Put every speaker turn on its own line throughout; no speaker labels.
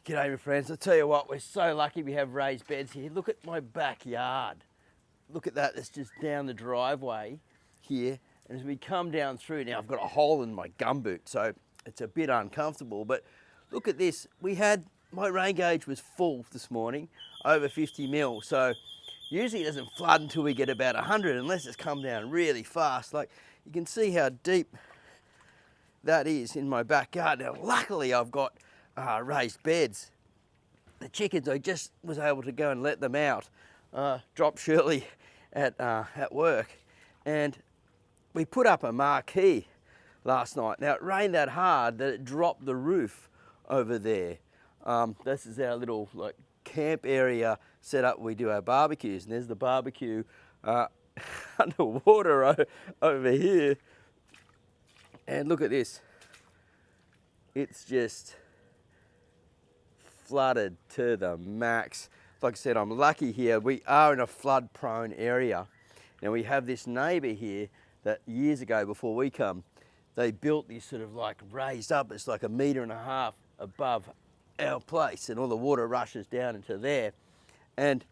G'day my friends, I tell you what, we're so lucky we have raised beds here. Look at my backyard. Look at that, it's just down the driveway here. And as we come down through, now I've got a hole in my gumboot, so it's a bit uncomfortable, but look at this. My rain gauge was full this morning, over 50 mil, so usually it doesn't flood until we get about 100 unless it's come down really fast. Like, you can see how deep that is in my backyard. Now luckily I've got raised beds. The chickens, I just was able to go and let them out, drop Shirley at work, and we put up a marquee last night. Now it rained that hard that it dropped the roof over there. This is our little camp area set up. We do our barbecues, and there's the barbecue underwater over here. And look at this. It's just flooded to the max. Like I said, I'm lucky here. We are in a flood prone area. Now we have this neighbour here that years ago, before we come, they built this sort of raised up. It's like 1.5 meters above our place, and all the water rushes down into there. And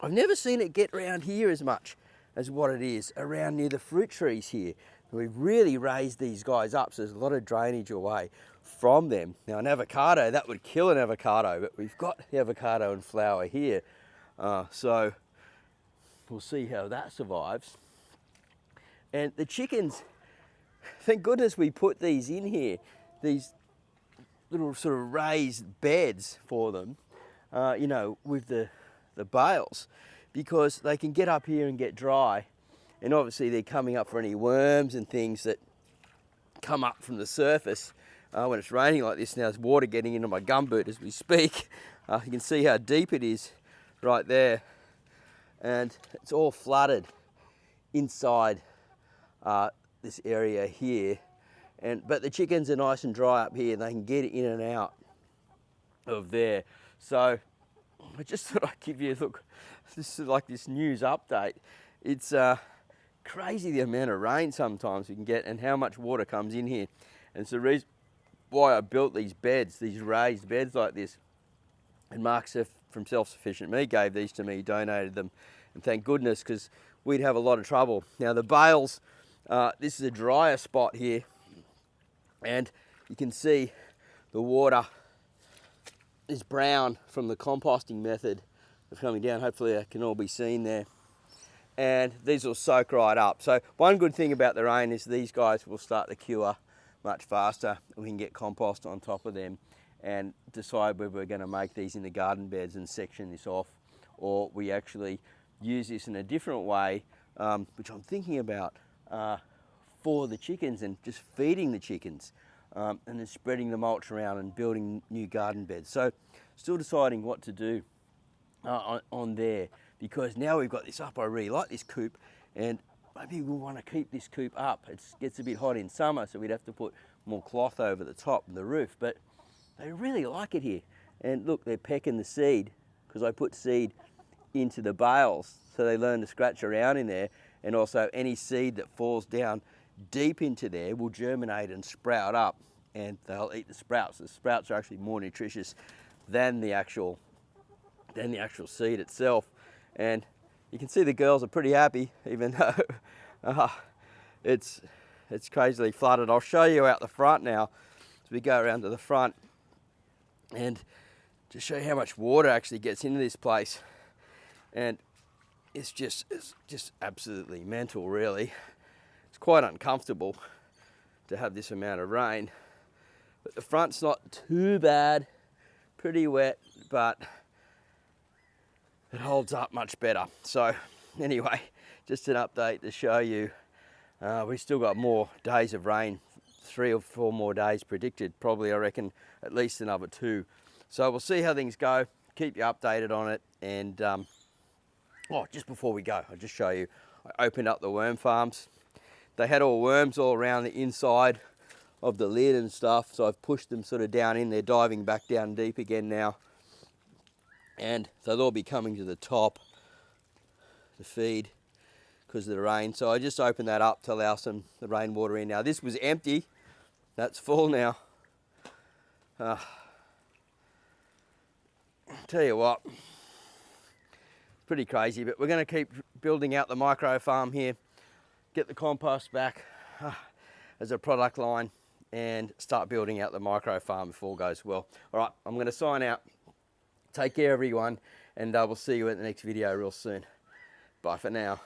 I've never seen it get around here as much as what it is around near the fruit trees here. We've really raised these guys up, so there's a lot of drainage away from them. Now an avocado, that would kill an avocado, but we've got the avocado in flower here. So we'll see how that survives. And the chickens, thank goodness we put these in here, these little sort of raised beds for them, with the bales, because they can get up here and get dry. And obviously they're coming up for any worms and things that come up from the surface when it's raining like this. Now there's water getting into my gumboot as we speak. You can see how deep it is right there. And it's all flooded inside this area here. But the chickens are nice and dry up here, and they can get in and out of there. So I just thought I'd give you a look. This is like this news update. It's crazy the amount of rain sometimes we can get and how much water comes in here. And it's the reason why I built these beds, these raised beds like this. And Mark from Self-Sufficient Me gave these to me, donated them, and thank goodness, because we'd have a lot of trouble. Now the bales, this is a drier spot here, and you can see the water is brown from the composting method of coming down. Hopefully that can all be seen there. And these will soak right up. So one good thing about the rain is these guys will start to cure much faster. We can get compost on top of them and decide whether we're going to make these into garden beds and section this off, or we actually use this in a different way, which I'm thinking about for the chickens, and just feeding the chickens and then spreading the mulch around and building new garden beds. So still deciding what to do on there, because now we've got this up. I really like this coop, and maybe we'll want to keep this coop up. It gets a bit hot in summer, so we'd have to put more cloth over the top and the roof, but they really like it here. And look, they're pecking the seed, because I put seed into the bales, so they learn to scratch around in there, and also any seed that falls down deep into there will germinate and sprout up, and they'll eat the sprouts. The sprouts are actually more nutritious than the actual seed itself. And you can see the girls are pretty happy, even though it's crazily flooded. I'll show you out the front now as we go around to the front, and to show you how much water actually gets into this place. And it's just absolutely mental, really. It's quite uncomfortable to have this amount of rain, but the front's not too bad, pretty wet, but it holds up much better. So anyway, just an update to show you. We've still got more days of rain, 3 or 4 more days predicted, probably I reckon at least another 2. So we'll see how things go, keep you updated on it. And just before we go, I'll just show you, I opened up the worm farms. They had all worms all around the inside of the lid and stuff, so I've pushed them sort of down in. They're diving back down deep again now. And so they'll be coming to the top to feed because of the rain. So I just opened that up to allow the rainwater in. Now this was empty, that's full now. tell you what, pretty crazy, but we're going to keep building out the micro farm here, get the compost back as a product line, and start building out the micro farm if all goes well. All right, I'm going to sign out. Take care, everyone, and we'll see you in the next video real soon. Bye for now.